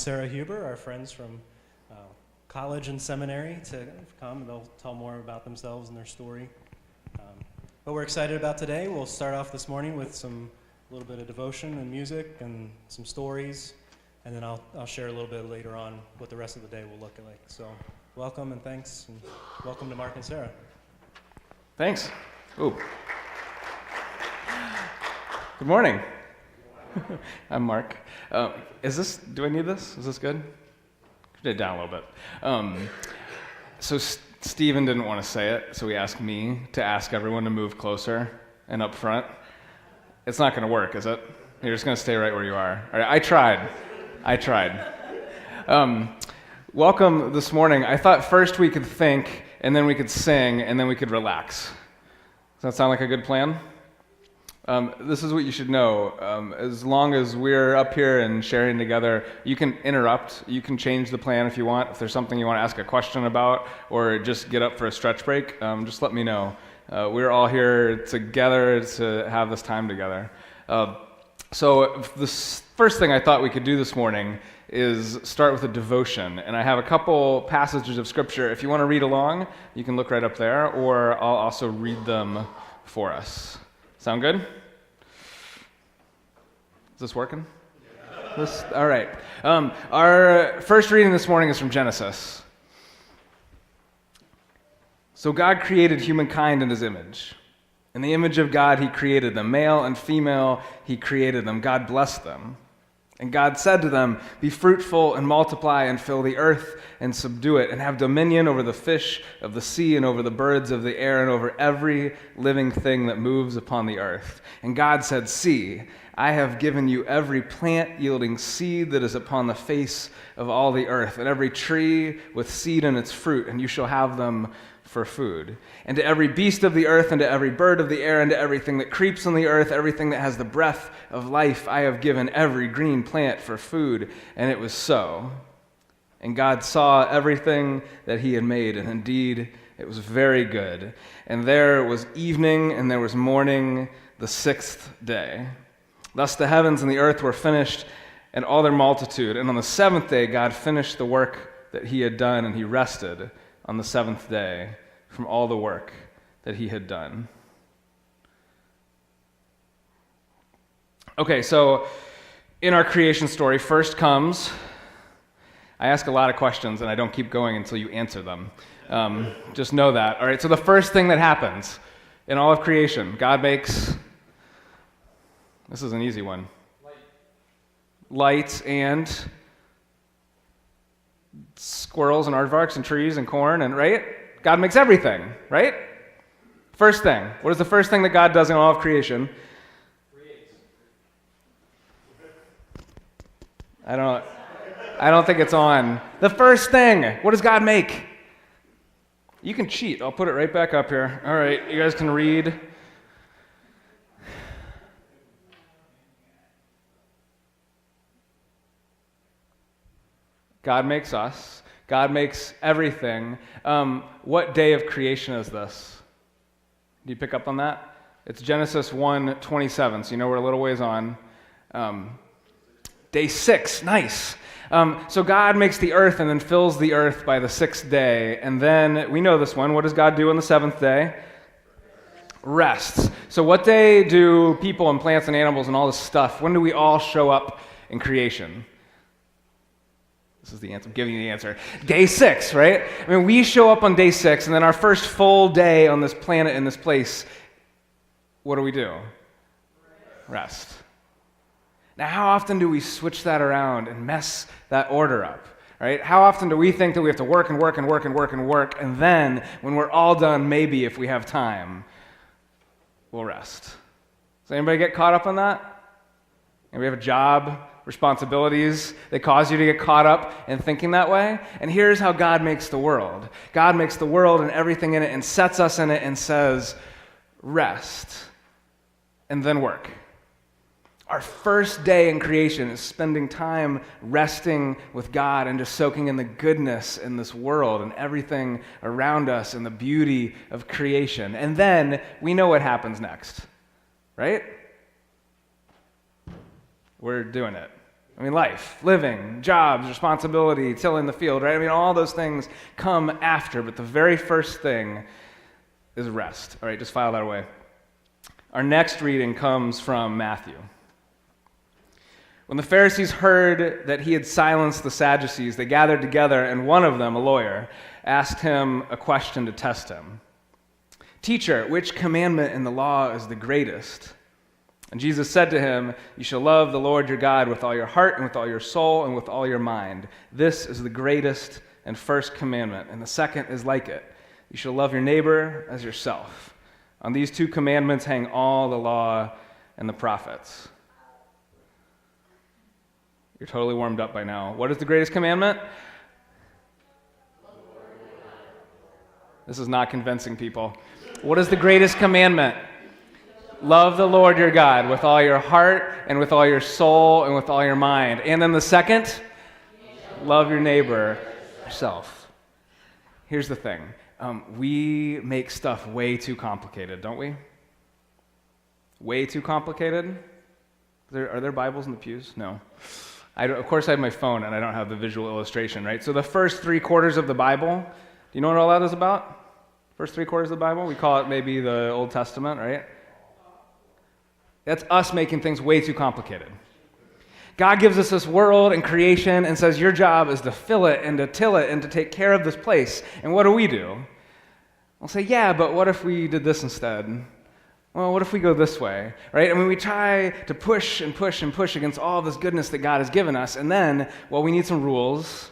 Sarah Huber, our friends from college and seminary, to come and they'll tell more about themselves and their story. But we're excited about today. We'll start off this morning with a little bit of devotion and music and some stories, and then I'll share a little bit later on what the rest of the day will look like. So welcome and thanks, and welcome to Mark and Sarah. Thanks. Ooh. Good morning. I'm Mark. Do I need this? Is this good? Put it down a little bit. So Stephen didn't want to say it, so he asked me to ask everyone to move closer and up front. It's not going to work, is it? You're just going to stay right where you are. All right, I tried. Welcome this morning. I thought first we could think, and then we could sing, and then we could relax. Does that sound like a good plan? This is what you should know. As long as we're up here and sharing together, you can interrupt. You can change the plan if you want. If there's something you want to ask a question about or just get up for a stretch break, just let me know. We're all here together to have this time together. So the first thing I thought we could do this morning is start with a devotion. And I have a couple passages of Scripture. If you want to read along, you can look right up there, or I'll also read them for us. Sound good? Is this working? All right. Our first reading this morning is from Genesis. So God created humankind in his image. In the image of God, he created them. Male and female, he created them. God blessed them. And God said to them, "Be fruitful and multiply and fill the earth and subdue it, and have dominion over the fish of the sea and over the birds of the air and over every living thing that moves upon the earth." And God said, "See, I have given you every plant yielding seed that is upon the face of all the earth, and every tree with seed in its fruit, and you shall have them for food. And to every beast of the earth, and to every bird of the air, and to everything that creeps on the earth, everything that has the breath of life, I have given every green plant for food." And it was so. And God saw everything that he had made, and indeed it was very good. And there was evening, and there was morning, the sixth day. Thus the heavens and the earth were finished, and all their multitude. And on the seventh day God finished the work that he had done, and he rested on the seventh day from all the work that he had done. Okay, so in our creation story, first comes, I ask a lot of questions and I don't keep going until you answer them. Just know that. All right, so the first thing that happens in all of creation, God makes, this is an easy one, lights and squirrels and aardvarks and trees and corn, and right? God makes everything, right? First thing. What is the first thing that God does in all of creation? Creates. I don't think it's on. The first thing. What does God make? You can cheat. I'll put it right back up here. All right, you guys can read. God makes us. God makes everything. What day of creation is this? Do you pick up on that? It's Genesis 1:27, so you know we're a little ways on. Day 6, nice. So God makes the earth and then fills the earth by the sixth day. And then, we know this one, what does God do on the seventh day? Rests. So what day do people and plants and animals and all this stuff, when do we all show up in creation? This is the answer. I'm giving you the answer. Day 6, right? I mean, we show up on day 6, and then our first full day on this planet, in this place, what do? Rest. Now, how often do we switch that around and mess that order up, right? How often do we think that we have to work and work and work and work and work, and then, when we're all done, maybe if we have time, we'll rest? Does anybody get caught up on that? Anybody have a job? Responsibilities, they cause you to get caught up in thinking that way. And here's how God makes the world. God makes the world and everything in it and sets us in it and says, rest, and then work. Our first day in creation is spending time resting with God and just soaking in the goodness in this world and everything around us and the beauty of creation. And then we know what happens next, right? We're doing it. I mean, life, living, jobs, responsibility, tilling the field, right? I mean, all those things come after, but the very first thing is rest. All right, just file that away. Our next reading comes from Matthew. When the Pharisees heard that he had silenced the Sadducees, they gathered together, and one of them, a lawyer, asked him a question to test him. "Teacher, which commandment in the law is the greatest?" And Jesus said to him, "You shall love the Lord your God with all your heart and with all your soul and with all your mind. This is the greatest and first commandment, and the second is like it. You shall love your neighbor as yourself. On these two commandments hang all the law and the prophets." You're totally warmed up by now. What is the greatest commandment? This is not convincing people. What is the greatest commandment? Love the Lord your God with all your heart and with all your soul and with all your mind. And then the second, love your neighbor yourself. Here's the thing. We make stuff way too complicated, don't we? Way too complicated? Are there Bibles in the pews? No. Of course, I have my phone and I don't have the visual illustration, right? So the first 3/4 of the Bible, do you know what all that is about? First 3/4 of the Bible? We call it maybe the Old Testament, right? That's us making things way too complicated. God gives us this world and creation and says your job is to fill it and to till it and to take care of this place. And what do? We'll say, yeah, but what if we did this instead? Well, what if we go this way, right? I mean, we try to push and push and push against all this goodness that God has given us, and then, well, we need some rules,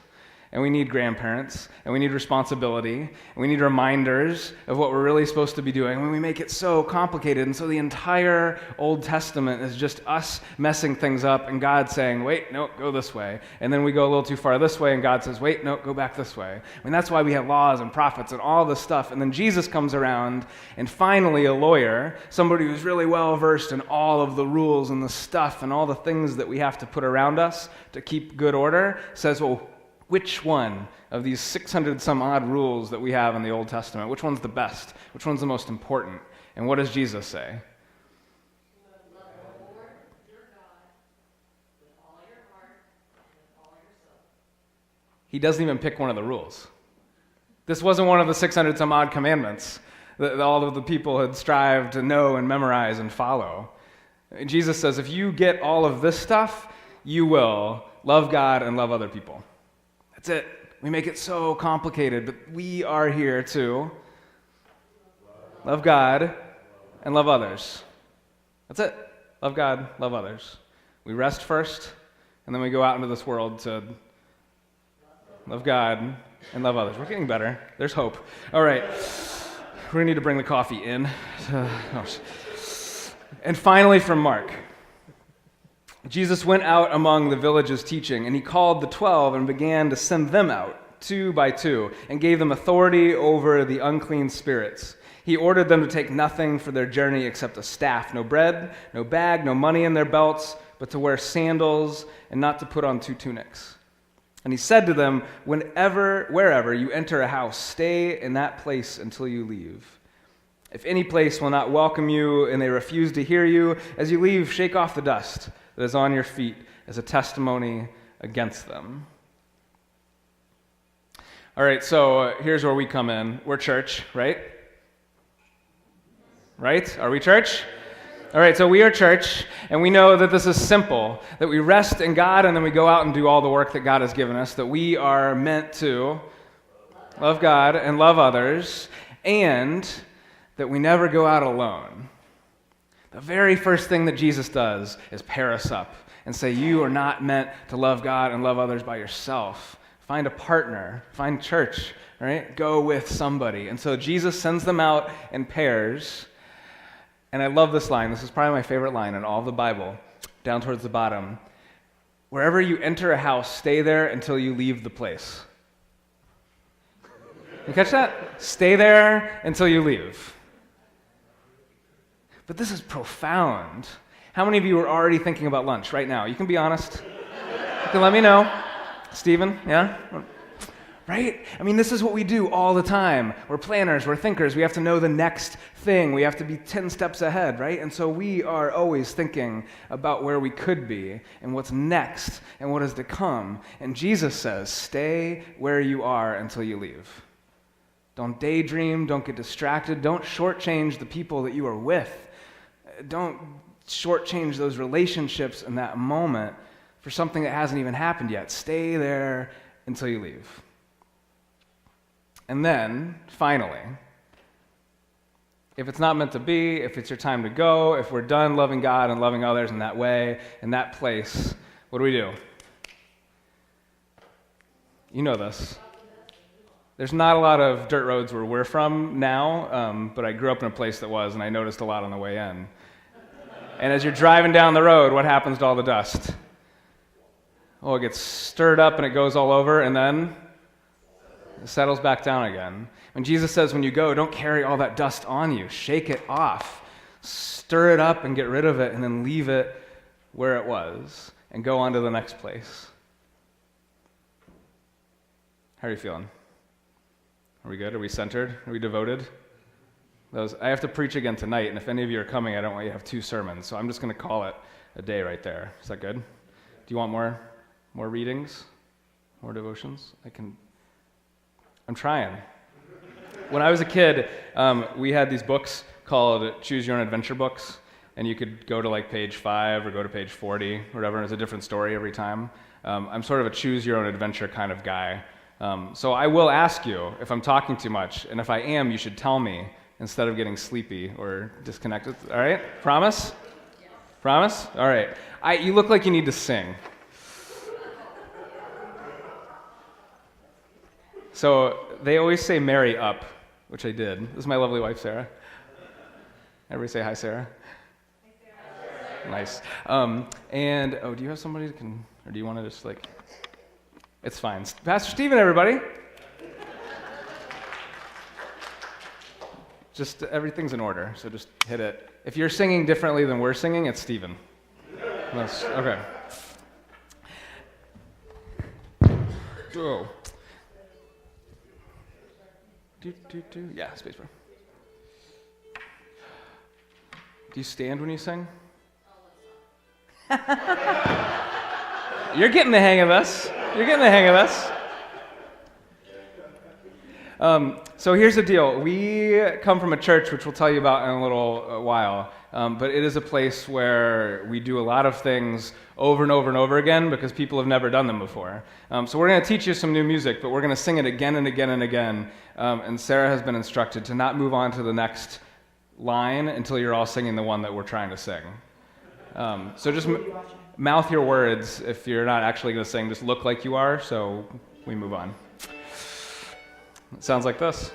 and we need grandparents, and we need responsibility, and we need reminders of what we're really supposed to be doing. When we make it so complicated, and so the entire Old Testament is just us messing things up, and God saying, wait, no, go this way. And then we go a little too far this way, and God says, wait, no, go back this way. I mean, that's why we have laws and prophets and all this stuff. And then Jesus comes around, and finally a lawyer, somebody who's really well-versed in all of the rules and the stuff and all the things that we have to put around us to keep good order, says, well, which one of these 600 some odd rules that we have in the Old Testament, which one's the best? Which one's the most important? And what does Jesus say? Love the Lord your God with all your heart and with all your soul. He doesn't even pick one of the rules. This wasn't one of the 600 some odd commandments that all of the people had strived to know and memorize and follow. Jesus says, if you get all of this stuff, you will love God and love other people. That's it. We make it so complicated, but we are here to love God and love others. That's it. Love God, love others. We rest first, and then we go out into this world to love God and love others. We're getting better. There's hope. All right. We're going to need to bring the coffee in. And finally from Mark. Jesus went out among the villages teaching, and he called the 12 and began to send them out, 2 by 2, and gave them authority over the unclean spirits. He ordered them to take nothing for their journey except a staff, no bread, no bag, no money in their belts, but to wear sandals and not to put on 2 tunics. And he said to them, wherever you enter a house, stay in that place until you leave. If any place will not welcome you and they refuse to hear you, as you leave, shake off the dust that is on your feet as a testimony against them. All right, so here's where we come in. We're church, right? Right? Are we church? All right, so we are church, and we know that this is simple, that we rest in God, and then we go out and do all the work that God has given us, that we are meant to love God and love others, and that we never go out alone. The very first thing that Jesus does is pair us up and say, you are not meant to love God and love others by yourself. Find a partner, find church, right? Go with somebody. And so Jesus sends them out in pairs. And I love this line. This is probably my favorite line in all of the Bible, down towards the bottom. Wherever you enter a house, stay there until you leave the place. You catch that? Stay there until you leave. But this is profound. How many of you are already thinking about lunch right now? You can be honest. You can let me know. Stephen, yeah? right? I mean, this is what we do all the time. We're planners, we're thinkers. We have to know the next thing. We have to be 10 steps ahead, right? And so we are always thinking about where we could be and what's next and what is to come. And Jesus says, stay where you are until you leave. Don't daydream, don't get distracted, don't shortchange the people that you are with. Don't shortchange those relationships in that moment for something that hasn't even happened yet. Stay there until you leave. And then, finally, if it's not meant to be, if it's your time to go, if we're done loving God and loving others in that way, in that place, what do? You know this. There's not a lot of dirt roads where we're from now, but I grew up in a place that was, and I noticed a lot on the way in. And as you're driving down the road, what happens to all the dust? Oh, it gets stirred up and it goes all over, and then it settles back down again. When Jesus says when you go, don't carry all that dust on you. Shake it off. Stir it up and get rid of it, and then leave it where it was and go on to the next place. How are you feeling? Are we good? Are we centered? Are we devoted? I have to preach again tonight, and if any of you are coming, I don't want you to have 2 sermons, so I'm just going to call it a day right there. Is that good? Do you want more readings? More devotions? I'm trying. When I was a kid, we had these books called Choose Your Own Adventure books, and you could go to like page 5 or go to page 40, or whatever, and it's a different story every time. I'm sort of a choose your own adventure kind of guy. So I will ask you if I'm talking too much, and if I am, you should tell me instead of getting sleepy or disconnected. All right? Promise? Yes. Promise? All right. You look like you need to sing. So they always say marry up, which I did. This is my lovely wife, Sarah. Everybody say hi, Sarah. Hi, Sarah. Nice. Do you have somebody that can, or do you want to just like, it's fine. Pastor Stephen, everybody. Just everything's in order, so just hit it. If you're singing differently than we're singing, it's Stephen. Okay. Oh. Yeah, space bar. Do you stand when you sing? You're getting the hang of this. So here's the deal. We come from a church, which we'll tell you about in a little while, but it is a place where we do a lot of things over and over and over again because people have never done them before. So we're going to teach you some new music, but we're going to sing it again and again and again, and Sarah has been instructed to not move on to the next line until you're all singing the one that we're trying to sing. So just mouth your words. If you're not actually going to sing, just look like you are, so we move on. It sounds like this.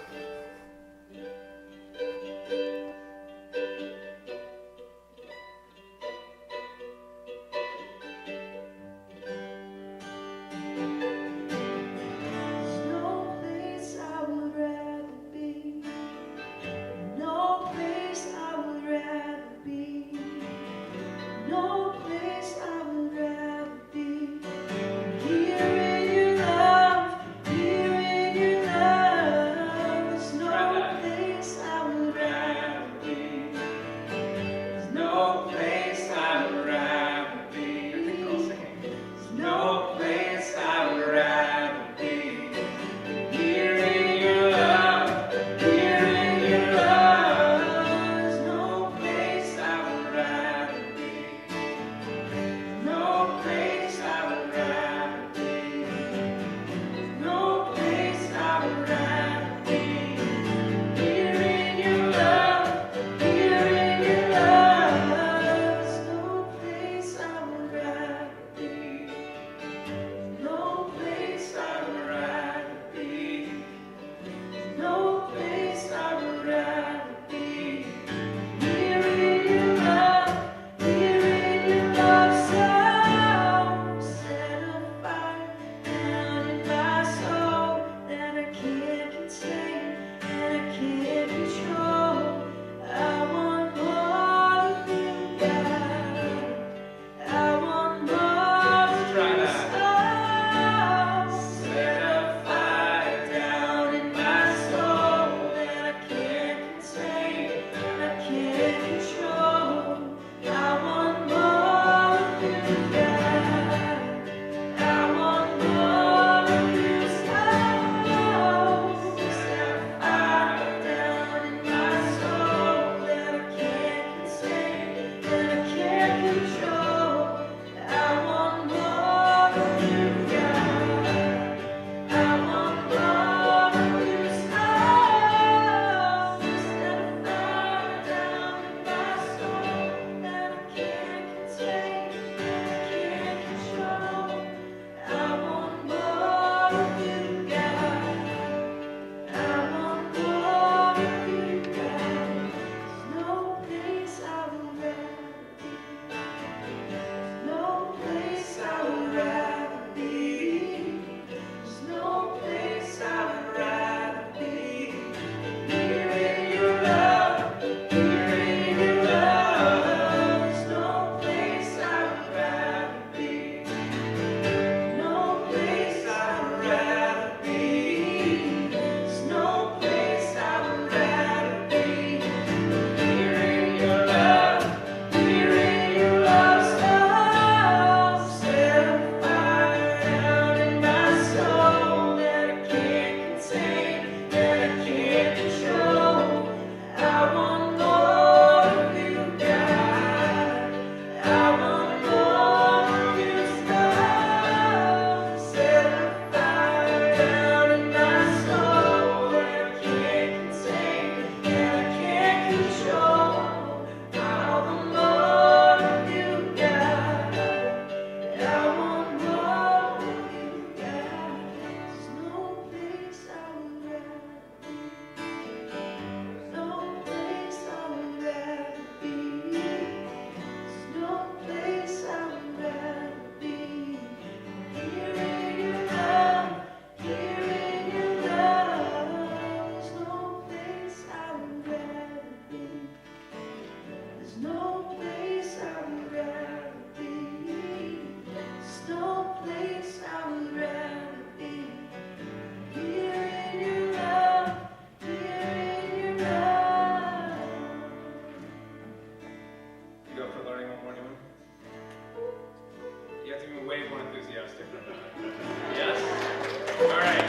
All right.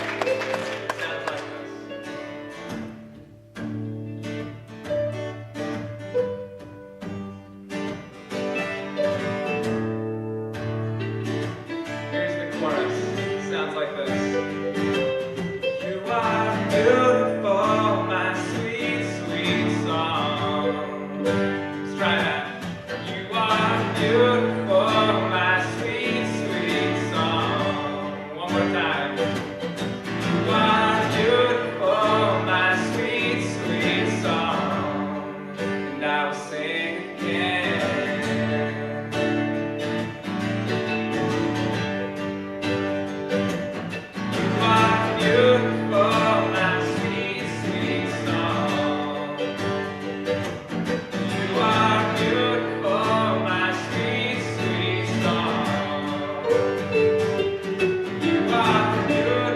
It sounds like this. Here's the chorus. It sounds like this. You are beautiful, my sweet, sweet song. Let's try that. You are beautiful, my sweet, sweet song. One more time. You are beautiful, my sweet, sweet song. And I will sing again. You are beautiful, my sweet, sweet song. You are beautiful, my sweet, sweet song. You are beautiful.